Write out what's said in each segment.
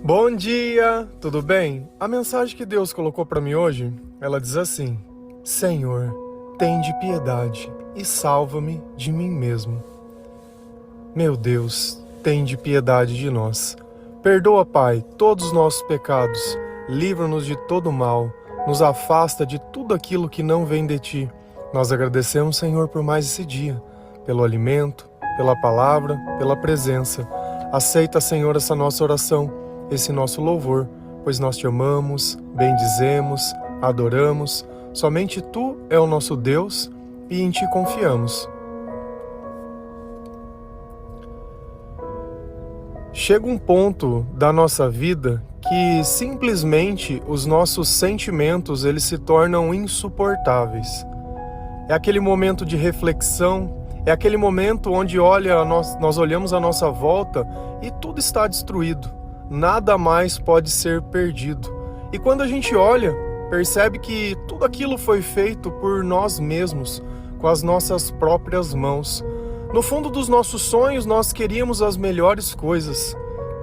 Bom dia, tudo bem? A mensagem que Deus colocou para mim hoje, ela diz assim: Senhor, tende piedade e salva-me de mim mesmo. Meu Deus, tende piedade de nós. Perdoa, Pai, todos os nossos pecados, livra-nos de todo mal, nos afasta de tudo aquilo que não vem de Ti. Nós agradecemos, Senhor, por mais esse dia, pelo alimento, pela palavra, pela presença. Aceita, Senhor, essa nossa oração, esse nosso louvor, pois nós Te amamos, bendizemos, adoramos. Somente Tu é o nosso Deus e em Ti confiamos. Chega um ponto da nossa vida que simplesmente os nossos sentimentos eles se tornam insuportáveis. É aquele momento de reflexão, é aquele momento onde nós olhamos à nossa volta e tudo está destruído. Nada mais pode ser perdido. E quando a gente olha, percebe que tudo aquilo foi feito por nós mesmos, com as nossas próprias mãos. No fundo dos nossos sonhos, nós queríamos as melhores coisas,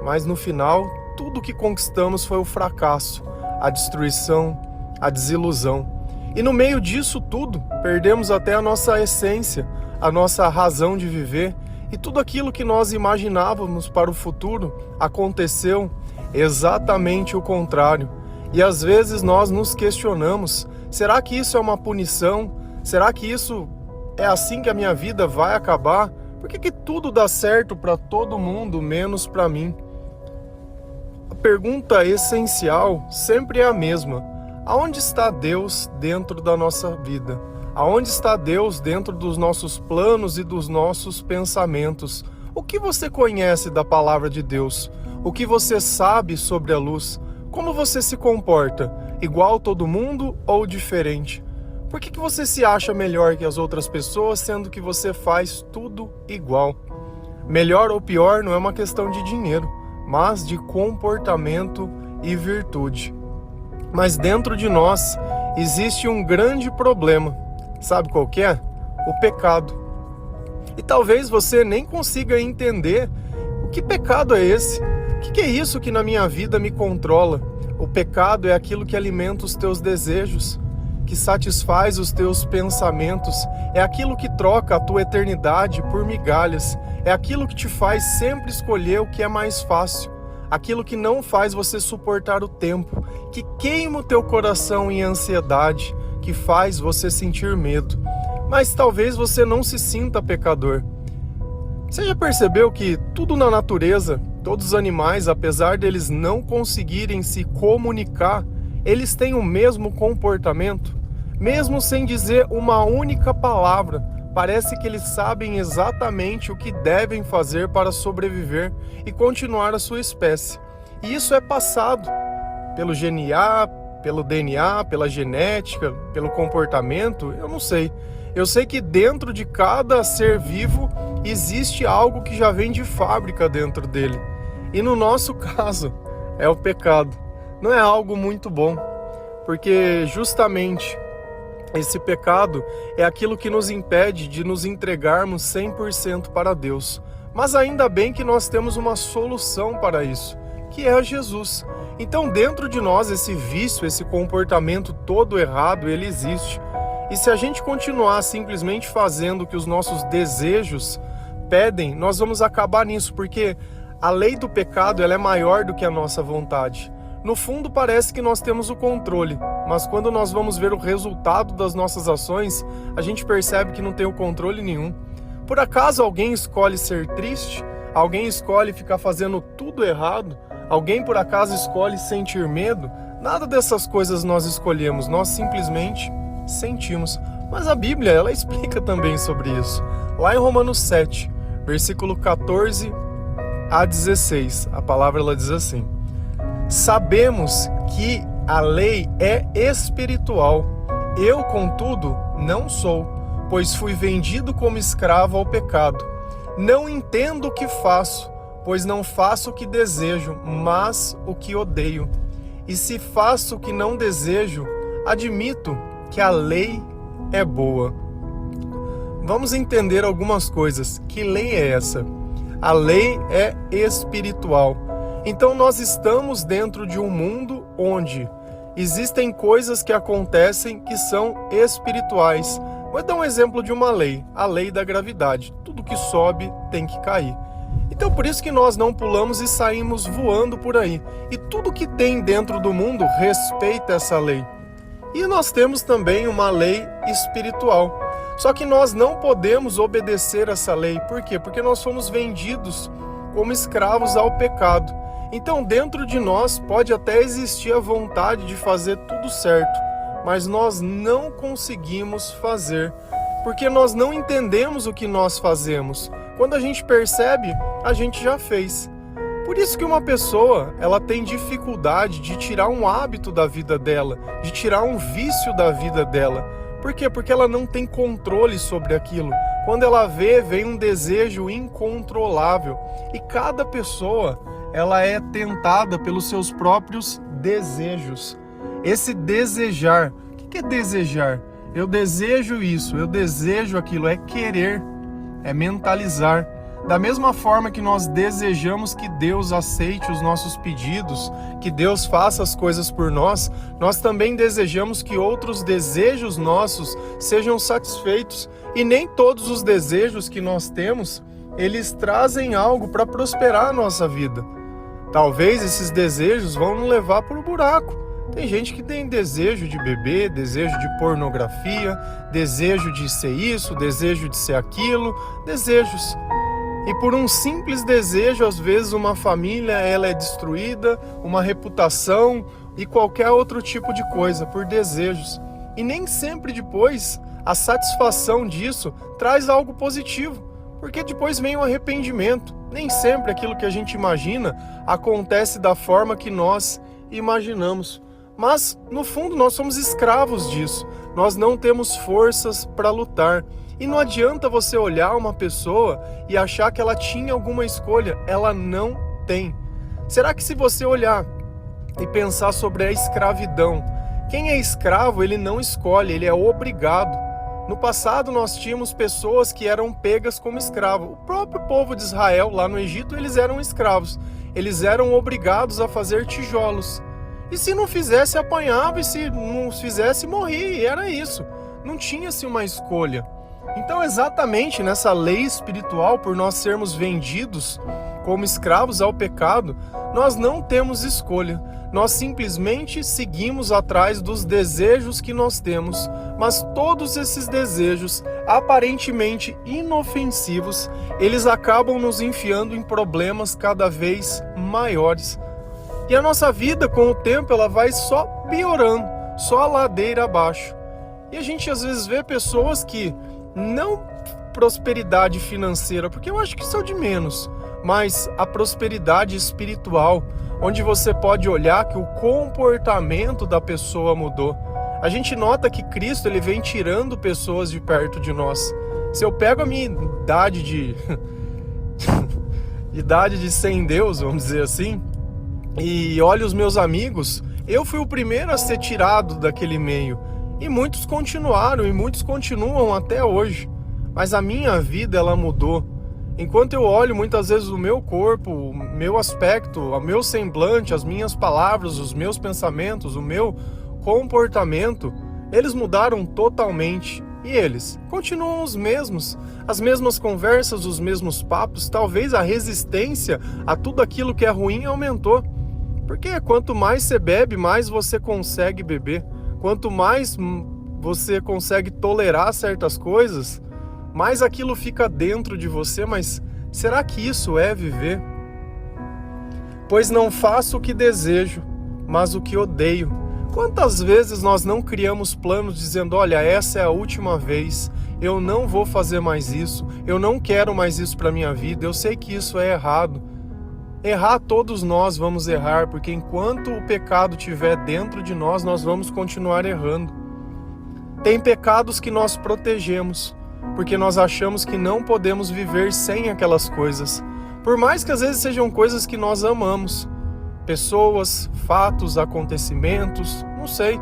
mas no final, tudo que conquistamos foi o fracasso, a destruição, a desilusão. E no meio disso tudo, perdemos até a nossa essência, a nossa razão de viver, e tudo aquilo que nós imaginávamos para o futuro aconteceu exatamente o contrário. E às vezes nós nos questionamos, será que isso é uma punição? Será que isso é assim que a minha vida vai acabar? Por que tudo dá certo para todo mundo, menos para mim? A pergunta essencial sempre é a mesma. Aonde está Deus dentro da nossa vida? Aonde está Deus dentro dos nossos planos e dos nossos pensamentos? O que você conhece da palavra de Deus? O que você sabe sobre a luz? Como você se comporta? Igual todo mundo ou diferente? Por que você se acha melhor que as outras pessoas, sendo que você faz tudo igual? Melhor ou pior não é uma questão de dinheiro, mas de comportamento e virtude. Mas dentro de nós existe um grande problema. Sabe qual que é? O pecado. E talvez você nem consiga entender o que pecado é esse. O que é isso que na minha vida me controla? O pecado é aquilo que alimenta os teus desejos, que satisfaz os teus pensamentos, é aquilo que troca a tua eternidade por migalhas, é aquilo que te faz sempre escolher o que é mais fácil, aquilo que não faz você suportar o tempo, que queima o teu coração em ansiedade, que faz você sentir medo. Mas talvez você não se sinta pecador. Você já percebeu que tudo na natureza, todos os animais, apesar deles não conseguirem se comunicar, eles têm o mesmo comportamento? Mesmo sem dizer uma única palavra, parece que eles sabem exatamente o que devem fazer para sobreviver e continuar a sua espécie. E isso é passado pelo DNA, pela genética, pelo comportamento, eu não sei. Eu sei que dentro de cada ser vivo existe algo que já vem de fábrica dentro dele. E no nosso caso, é o pecado. Não é algo muito bom, porque justamente esse pecado é aquilo que nos impede de nos entregarmos 100% para Deus. Mas ainda bem que nós temos uma solução para isso, que é Jesus. Então dentro de nós esse vício, esse comportamento todo errado, ele existe. E se a gente continuar simplesmente fazendo o que os nossos desejos pedem, nós vamos acabar nisso, porque a lei do pecado ela é maior do que a nossa vontade. No fundo parece que nós temos o controle, mas quando nós vamos ver o resultado das nossas ações, a gente percebe que não tem o controle nenhum. Por acaso alguém escolhe ser triste? Alguém escolhe ficar fazendo tudo errado? Alguém por acaso escolhe sentir medo? Nada dessas coisas nós escolhemos, nós simplesmente sentimos. Mas a Bíblia, ela explica também sobre isso. Lá em Romanos 7, versículo 14 a 16, a palavra ela diz assim: Sabemos que a lei é espiritual. Eu, contudo, não sou, pois fui vendido como escravo ao pecado. Não entendo o que faço, pois não faço o que desejo, mas o que odeio. E se faço o que não desejo, admito que a lei é boa. Vamos entender algumas coisas. Que lei é essa? A lei é espiritual. Então nós estamos dentro de um mundo onde existem coisas que acontecem que são espirituais. Vou dar um exemplo de uma lei, a lei da gravidade. Tudo que sobe tem que cair. Então por isso que nós não pulamos e saímos voando por aí. E tudo que tem dentro do mundo respeita essa lei. E nós temos também uma lei espiritual. Só que nós não podemos obedecer essa lei. Por quê? Porque nós fomos vendidos como escravos ao pecado. Então dentro de nós pode até existir a vontade de fazer tudo certo, mas nós não conseguimos fazer, porque nós não entendemos o que nós fazemos. Quando a gente percebe, a gente já fez. Por isso que uma pessoa, ela tem dificuldade de tirar um hábito da vida dela, de tirar um vício da vida dela. Por quê? Porque ela não tem controle sobre aquilo. Quando ela vê, vem um desejo incontrolável. E cada pessoa, ela é tentada pelos seus próprios desejos. Esse desejar, o que é desejar? Eu desejo isso, eu desejo aquilo, é querer, é mentalizar. Da mesma forma que nós desejamos que Deus aceite os nossos pedidos, que Deus faça as coisas por nós, nós também desejamos que outros desejos nossos sejam satisfeitos. E nem todos os desejos que nós temos, eles trazem algo para prosperar a nossa vida. Talvez esses desejos vão nos levar para o buraco. Tem gente que tem desejo de beber, desejo de pornografia, desejo de ser isso, desejo de ser aquilo, desejos. E por um simples desejo, às vezes uma família ela é destruída, uma reputação e qualquer outro tipo de coisa, por desejos. E nem sempre depois a satisfação disso traz algo positivo, porque depois vem o arrependimento. Nem sempre aquilo que a gente imagina acontece da forma que nós imaginamos. Mas, no fundo, nós somos escravos disso. Nós não temos forças para lutar. E não adianta você olhar uma pessoa e achar que ela tinha alguma escolha. Ela não tem. Será que se você olhar e pensar sobre a escravidão, quem é escravo, ele não escolhe, ele é obrigado. No passado, nós tínhamos pessoas que eram pegas como escravos. O próprio povo de Israel, lá no Egito, eles eram escravos. Eles eram obrigados a fazer tijolos. E se não fizesse, apanhava, e se não fizesse, morria. E era isso. Não tinha-se uma escolha. Então, exatamente nessa lei espiritual, por nós sermos vendidos como escravos ao pecado, nós não temos escolha. Nós simplesmente seguimos atrás dos desejos que nós temos, mas todos esses desejos, aparentemente inofensivos, eles acabam nos enfiando em problemas cada vez maiores. E a nossa vida, com o tempo, ela vai só piorando, só a ladeira abaixo. E a gente às vezes vê pessoas que não prosperidade financeira, porque eu acho que isso é o de menos, mas a prosperidade espiritual, onde você pode olhar que o comportamento da pessoa mudou. A gente nota que Cristo ele vem tirando pessoas de perto de nós. Se eu pego a minha idade de sem Deus, vamos dizer assim, e olho os meus amigos, eu fui o primeiro a ser tirado daquele meio. E muitos continuaram, e muitos continuam até hoje. Mas a minha vida, ela mudou. Enquanto eu olho muitas vezes o meu corpo, o meu aspecto, o meu semblante, as minhas palavras, os meus pensamentos, o meu comportamento, eles mudaram totalmente. E eles continuam os mesmos. As mesmas conversas, os mesmos papos. Talvez a resistência a tudo aquilo que é ruim aumentou. Porque quanto mais você bebe, mais você consegue beber. Quanto mais você consegue tolerar certas coisas, mais aquilo fica dentro de você. Mas será que isso é viver? Pois não faço o que desejo, mas o que odeio. Quantas vezes nós não criamos planos dizendo, olha, essa é a última vez, eu não vou fazer mais isso, eu não quero mais isso para minha vida, eu sei que isso é errado. Errar, todos nós vamos errar, porque enquanto o pecado estiver dentro de nós, nós vamos continuar errando. Tem pecados que nós protegemos, porque nós achamos que não podemos viver sem aquelas coisas. Por mais que às vezes sejam coisas que nós amamos. Pessoas, fatos, acontecimentos, não sei.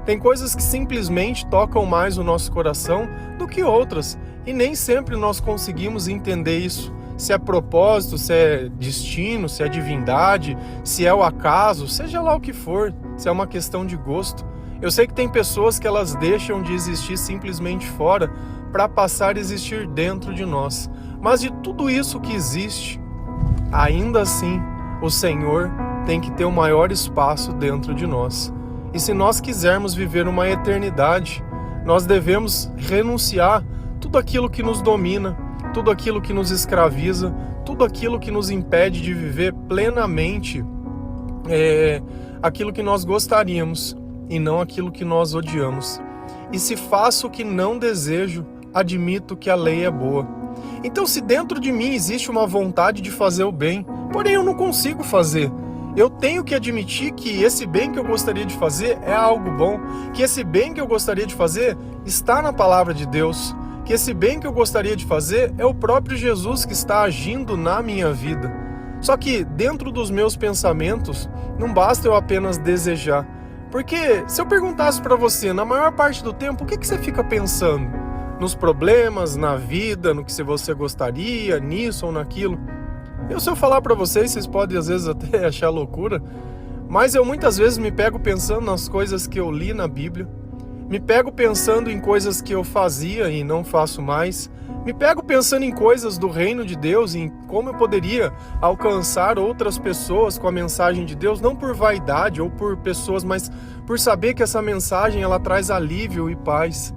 Tem coisas que simplesmente tocam mais o nosso coração do que outras. E nem sempre nós conseguimos entender isso. se é propósito, se é destino, se é divindade, se é o acaso, seja lá o que for, se é uma questão de gosto. Eu sei que tem pessoas que elas deixam de existir simplesmente fora para passar a existir dentro de nós. Mas de tudo isso que existe, ainda assim, o Senhor tem que ter o maior espaço dentro de nós. E se nós quisermos viver uma eternidade, nós devemos renunciar tudo aquilo que nos domina, tudo aquilo que nos escraviza, tudo aquilo que nos impede de viver plenamente aquilo que nós gostaríamos e não aquilo que nós odiamos. E se faço o que não desejo, admito que a lei é boa. Então, se dentro de mim existe uma vontade de fazer o bem, porém eu não consigo fazer, eu tenho que admitir que esse bem que eu gostaria de fazer é algo bom, que esse bem que eu gostaria de fazer está na palavra de Deus, que esse bem que eu gostaria de fazer é o próprio Jesus que está agindo na minha vida. Só que dentro dos meus pensamentos, não basta eu apenas desejar. Porque se eu perguntasse para você, na maior parte do tempo, o que você fica pensando? Nos problemas, na vida, no que você gostaria, nisso ou naquilo? Se eu falar para vocês podem às vezes até achar loucura, mas eu muitas vezes me pego pensando nas coisas que eu li na Bíblia, me pego pensando em coisas que eu fazia e não faço mais, me pego pensando em coisas do reino de Deus, em como eu poderia alcançar outras pessoas com a mensagem de Deus, não por vaidade ou por pessoas, mas por saber que essa mensagem ela traz alívio e paz.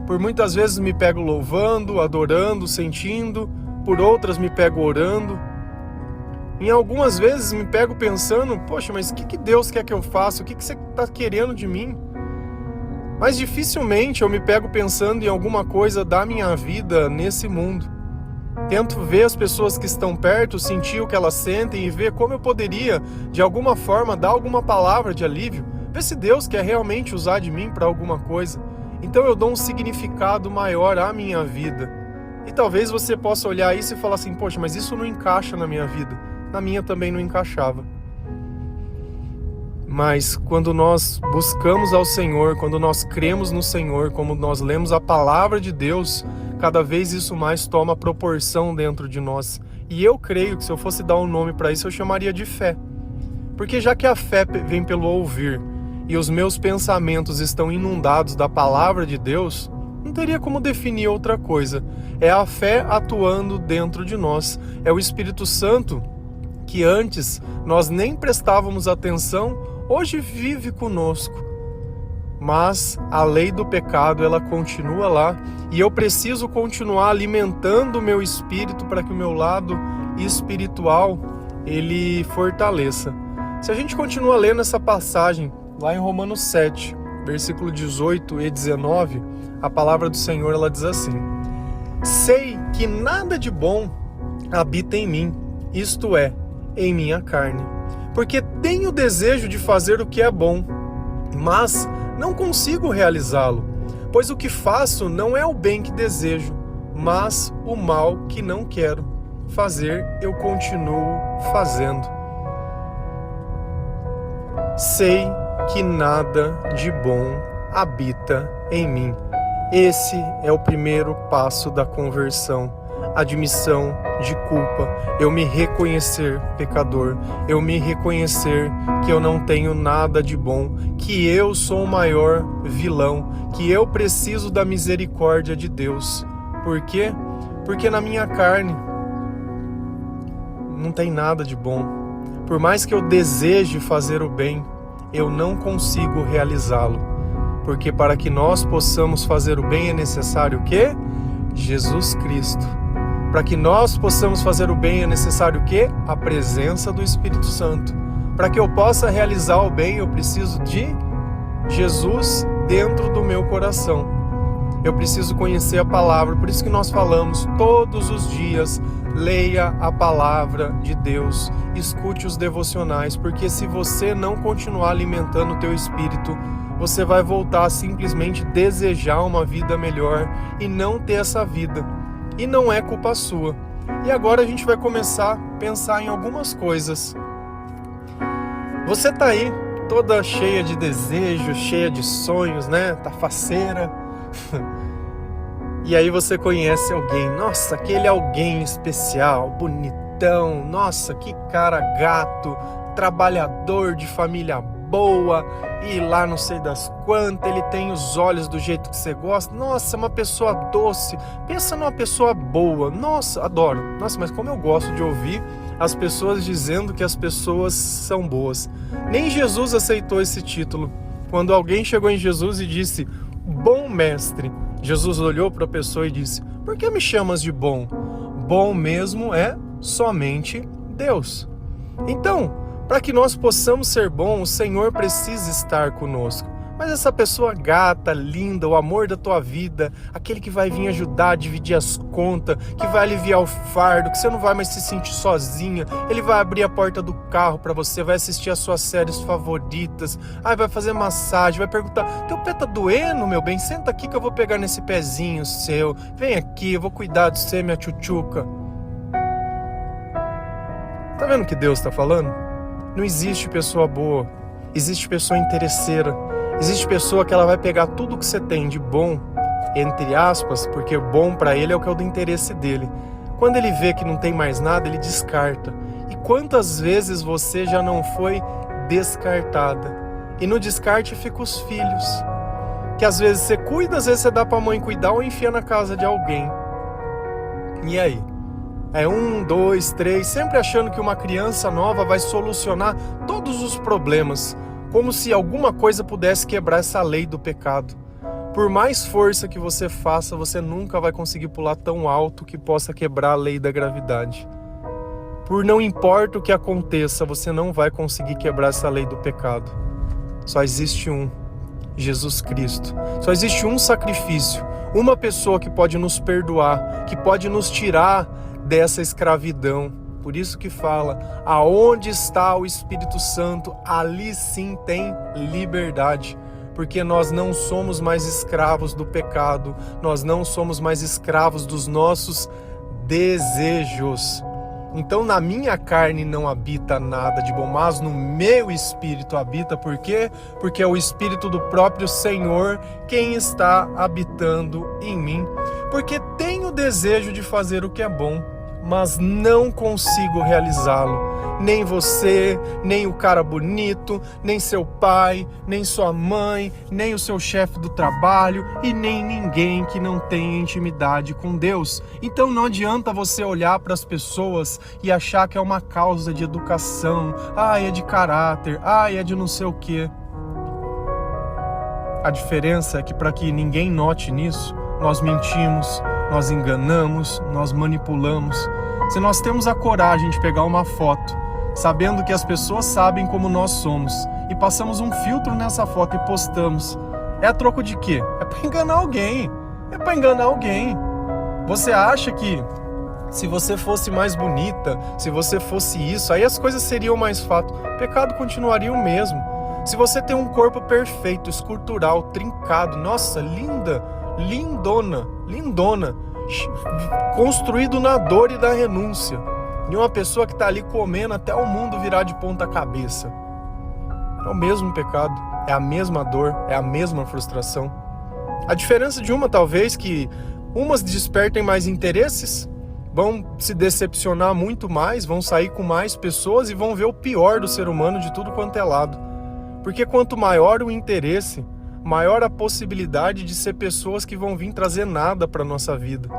Por muitas vezes me pego louvando, adorando, sentindo, por outras me pego orando. Em algumas vezes me pego pensando, poxa, mas o que Deus quer que eu faça? O que você está querendo de mim? Mas dificilmente eu me pego pensando em alguma coisa da minha vida nesse mundo. Tento ver as pessoas que estão perto, sentir o que elas sentem e ver como eu poderia, de alguma forma, dar alguma palavra de alívio. Ver se Deus quer realmente usar de mim para alguma coisa. Então eu dou um significado maior à minha vida. E talvez você possa olhar isso e falar assim, poxa, mas isso não encaixa na minha vida. Na minha também não encaixava. Mas quando nós buscamos ao Senhor, quando nós cremos no Senhor, como nós lemos a palavra de Deus, cada vez isso mais toma proporção dentro de nós. E eu creio que se eu fosse dar um nome para isso, eu chamaria de fé. Porque já que a fé vem pelo ouvir, e os meus pensamentos estão inundados da palavra de Deus, não teria como definir outra coisa. É a fé atuando dentro de nós. É o Espírito Santo que antes nós nem prestávamos atenção, hoje vive conosco. Mas a lei do pecado, ela continua lá, e eu preciso continuar alimentando o meu espírito para que o meu lado espiritual ele fortaleça. Se a gente continua lendo essa passagem lá em Romanos 7, versículo 18 e 19, a palavra do Senhor ela diz assim: sei que nada de bom habita em mim, isto é, em minha carne, porque tenho desejo de fazer o que é bom, mas não consigo realizá-lo, pois o que faço não é o bem que desejo, mas o mal que não quero fazer, eu continuo fazendo. Sei que nada de bom habita em mim. Esse é o primeiro passo da conversão, admissão de culpa, eu me reconhecer pecador, eu me reconhecer que eu não tenho nada de bom, que eu sou o maior vilão, que eu preciso da misericórdia de Deus. Por quê? Porque na minha carne não tem nada de bom. Por mais que eu deseje fazer o bem, eu não consigo realizá-lo. Porque para que nós possamos fazer o bem é necessário o quê? Jesus Cristo. Para que nós possamos fazer o bem é necessário o quê? A presença do Espírito Santo. Para que eu possa realizar o bem, eu preciso de Jesus dentro do meu coração. Eu preciso conhecer a palavra, por isso que nós falamos todos os dias, leia a palavra de Deus, escute os devocionais, porque se você não continuar alimentando o teu espírito, você vai voltar a simplesmente desejar uma vida melhor e não ter essa vida. E não é culpa sua. E agora a gente vai começar a pensar em algumas coisas. Você tá aí, toda cheia de desejos, cheia de sonhos, né? Tá faceira. E aí você conhece alguém, nossa, aquele alguém especial, bonitão, nossa, que cara gato, trabalhador de família boa, e lá não sei das quantas, ele tem os olhos do jeito que você gosta, nossa, uma pessoa doce, pensa numa pessoa boa, nossa, adoro, nossa, mas como eu gosto de ouvir as pessoas dizendo que as pessoas são boas. Nem Jesus aceitou esse título. Quando alguém chegou em Jesus e disse, bom mestre, Jesus olhou para a pessoa e disse, por que me chamas de bom? Bom mesmo é somente Deus. Então, para que nós possamos ser bons, o Senhor precisa estar conosco. Mas essa pessoa gata, linda, o amor da tua vida, aquele que vai vir ajudar a dividir as contas, que vai aliviar o fardo, que você não vai mais se sentir sozinha, ele vai abrir a porta do carro para você, vai assistir as suas séries favoritas, vai fazer massagem, vai perguntar, teu pé tá doendo, meu bem? Senta aqui que eu vou pegar nesse pezinho seu, vem aqui, eu vou cuidar de você, minha tchutchuca. Tá vendo o que Deus tá falando? Não existe pessoa boa, existe pessoa interesseira. Existe pessoa que ela vai pegar tudo que você tem de bom, entre aspas, porque bom para ele é o que é o do interesse dele. Quando ele vê que não tem mais nada, ele descarta. E quantas vezes você já não foi descartada? E no descarte fica os filhos, que às vezes você cuida, às vezes você dá pra mãe cuidar ou enfia na casa de alguém. E aí? É 1, 2, 3, sempre achando que uma criança nova vai solucionar todos os problemas, como se alguma coisa pudesse quebrar essa lei do pecado. Por mais força que você faça, você nunca vai conseguir pular tão alto que possa quebrar a lei da gravidade. Por não importa o que aconteça, você não vai conseguir quebrar essa lei do pecado. Só existe um, Jesus Cristo. Só existe um sacrifício, uma pessoa que pode nos perdoar, que pode nos tirar dessa escravidão. Por isso que fala, aonde está o Espírito Santo, ali sim tem liberdade. Porque nós não somos mais escravos do pecado, nós não somos mais escravos dos nossos desejos. Então na minha carne não habita nada de bom, mas no meu espírito habita. Por quê? Porque é o Espírito do próprio Senhor quem está habitando em mim. Porque tenho o desejo de fazer o que é bom, mas não consigo realizá-lo. Nem você, nem o cara bonito, nem seu pai, nem sua mãe, nem o seu chefe do trabalho e nem ninguém que não tenha intimidade com Deus. Então não adianta você olhar para as pessoas e achar que é uma causa de educação, é de caráter, é de não sei o quê. A diferença é que para que ninguém note nisso, nós mentimos, nós enganamos, nós manipulamos. Se nós temos a coragem de pegar uma foto, sabendo que as pessoas sabem como nós somos, e passamos um filtro nessa foto e postamos, é a troco de quê? É para enganar alguém. É para enganar alguém. Você acha que se você fosse mais bonita, se você fosse isso, aí as coisas seriam mais fáceis. O pecado continuaria o mesmo. Se você tem um corpo perfeito, escultural, trincado, nossa, linda, lindona, lindona, construído na dor e da renúncia, e uma pessoa que está ali comendo até o mundo virar de ponta cabeça, é o mesmo pecado, é a mesma dor, é a mesma frustração. A diferença de uma talvez que umas despertem mais interesses, vão se decepcionar muito mais, vão sair com mais pessoas e vão ver o pior do ser humano de tudo quanto é lado. Porque quanto maior o interesse, maior a possibilidade de ser pessoas que vão vir trazer nada para a nossa vida.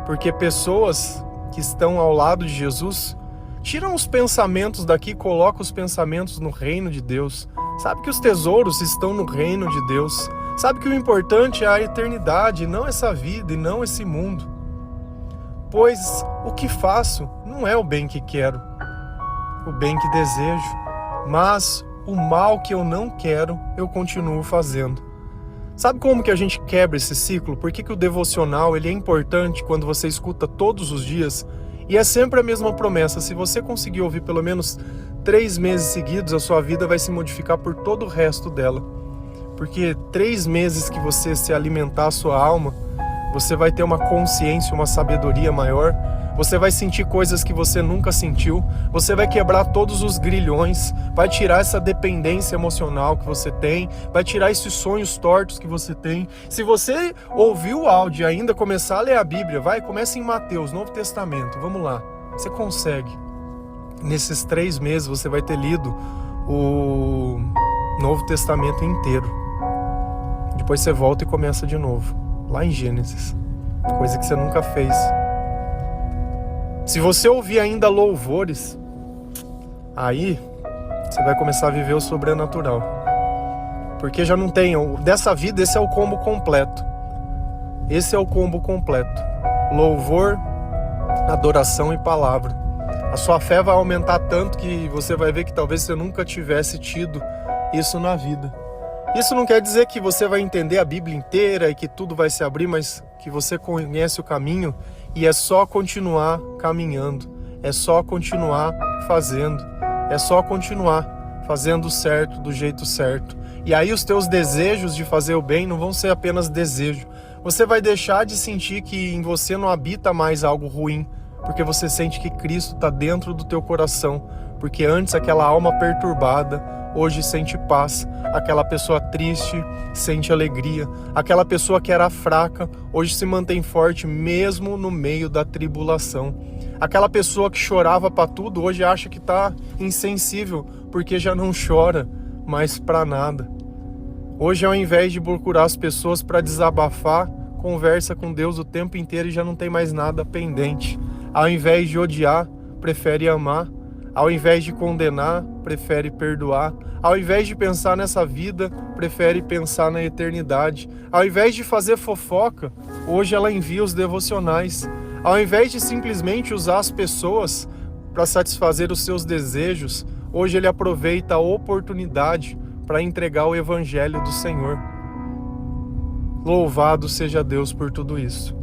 Porque pessoas que estão ao lado de Jesus tiram os pensamentos daqui e colocam os pensamentos no reino de Deus. Sabe que os tesouros estão no reino de Deus. Sabe que o importante é a eternidade, não essa vida e não esse mundo. Pois o que faço não é o bem que quero, o bem que desejo, mas o mal que eu não quero, eu continuo fazendo. Sabe como que a gente quebra esse ciclo? Por que o devocional ele é importante quando você escuta todos os dias? E é sempre a mesma promessa. Se você conseguir ouvir pelo menos 3 meses seguidos, a sua vida vai se modificar por todo o resto dela. Porque 3 meses que você se alimentar a sua alma, você vai ter uma consciência, uma sabedoria maior, você vai sentir coisas que você nunca sentiu, você vai quebrar todos os grilhões, vai tirar essa dependência emocional que você tem, vai tirar esses sonhos tortos que você tem. Se você ouviu o áudio e ainda começar a ler a Bíblia, comece em Mateus, Novo Testamento, vamos lá, você consegue. Nesses 3 meses você vai ter lido o Novo Testamento inteiro. Depois você volta e começa de novo, lá em Gênesis, coisa que você nunca fez. Se você ouvir ainda louvores, aí você vai começar a viver o sobrenatural. Porque já não tem, dessa vida esse é o combo completo. Esse é o combo completo. Louvor, adoração e palavra. A sua fé vai aumentar tanto que você vai ver que talvez você nunca tivesse tido isso na vida. Isso não quer dizer que você vai entender a Bíblia inteira e que tudo vai se abrir, mas que você conhece o caminho e é só continuar caminhando, é só continuar fazendo, é só continuar fazendo o certo, do jeito certo. E aí os teus desejos de fazer o bem não vão ser apenas desejo. Você vai deixar de sentir que em você não habita mais algo ruim, porque você sente que Cristo está dentro do teu coração, porque antes aquela alma perturbada, hoje sente paz, aquela pessoa triste sente alegria, aquela pessoa que era fraca, hoje se mantém forte mesmo no meio da tribulação. Aquela pessoa que chorava para tudo, hoje acha que está insensível, porque já não chora mais para nada. Hoje, ao invés de procurar as pessoas para desabafar, conversa com Deus o tempo inteiro e já não tem mais nada pendente. Ao invés de odiar, prefere amar. Ao invés de condenar, prefere perdoar. Ao invés de pensar nessa vida, prefere pensar na eternidade. Ao invés de fazer fofoca, hoje ela envia os devocionais. Ao invés de simplesmente usar as pessoas para satisfazer os seus desejos, hoje ele aproveita a oportunidade para entregar o Evangelho do Senhor. Louvado seja Deus por tudo isso.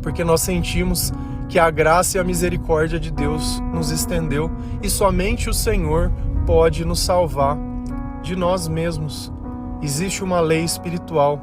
Porque nós sentimos que a graça e a misericórdia de Deus nos estendeu e somente o Senhor pode nos salvar de nós mesmos. Existe uma lei espiritual.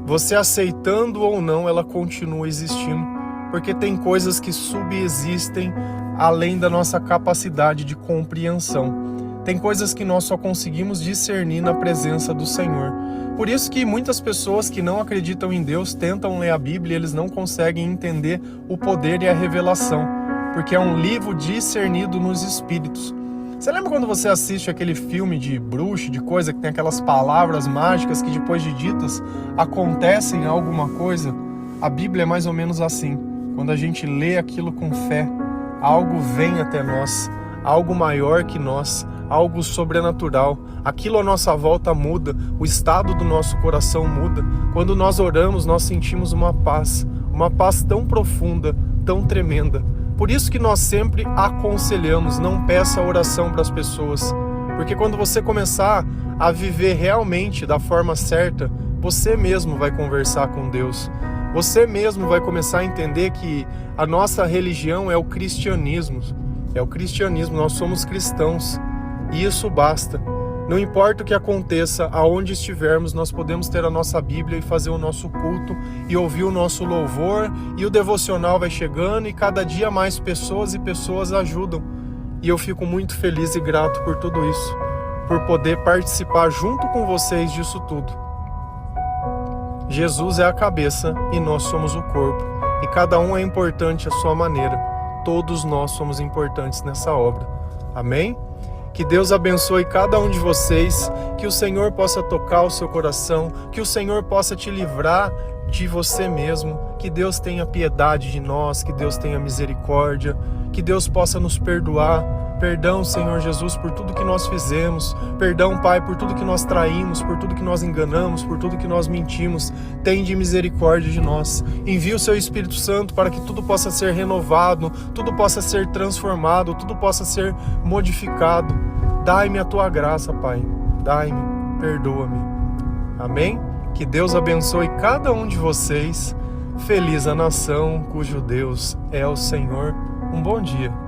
Você aceitando ou não, ela continua existindo, porque tem coisas que subsistem além da nossa capacidade de compreensão. Tem coisas que nós só conseguimos discernir na presença do Senhor. Por isso que muitas pessoas que não acreditam em Deus tentam ler a Bíblia e eles não conseguem entender o poder e a revelação, porque é um livro discernido nos espíritos. Você lembra quando você assiste aquele filme de bruxo, de coisa que tem aquelas palavras mágicas que depois de ditas acontecem alguma coisa? A Bíblia é mais ou menos assim. Quando a gente lê aquilo com fé, algo vem até nós, algo maior que nós, algo sobrenatural. Aquilo à nossa volta muda, o estado do nosso coração muda. Quando nós oramos, nós sentimos uma paz tão profunda, tão tremenda. Por isso que nós sempre aconselhamos, não peça oração para as pessoas, porque quando você começar a viver realmente da forma certa, você mesmo vai conversar com Deus. Você mesmo vai começar a entender que a nossa religião é o cristianismo. É o cristianismo, nós somos cristãos. E isso basta. Não importa o que aconteça, aonde estivermos, nós podemos ter a nossa Bíblia e fazer o nosso culto e ouvir o nosso louvor, e o devocional vai chegando e cada dia mais pessoas e pessoas ajudam. E eu fico muito feliz e grato por tudo isso, por poder participar junto com vocês disso tudo. Jesus é a cabeça e nós somos o corpo, e cada um é importante à sua maneira. Todos nós somos importantes nessa obra. Amém? Que Deus abençoe cada um de vocês, que o Senhor possa tocar o seu coração, que o Senhor possa te livrar de você mesmo, que Deus tenha piedade de nós, que Deus tenha misericórdia, que Deus possa nos perdoar. Perdão, Senhor Jesus, por tudo que nós fizemos. Perdão, Pai, por tudo que nós traímos, por tudo que nós enganamos, por tudo que nós mentimos. Tende misericórdia de nós. Envia o Seu Espírito Santo para que tudo possa ser renovado, tudo possa ser transformado, tudo possa ser modificado. Dai-me a Tua graça, Pai. Dai-me, perdoa-me. Amém? Que Deus abençoe cada um de vocês. Feliz a nação cujo Deus é o Senhor. Um bom dia.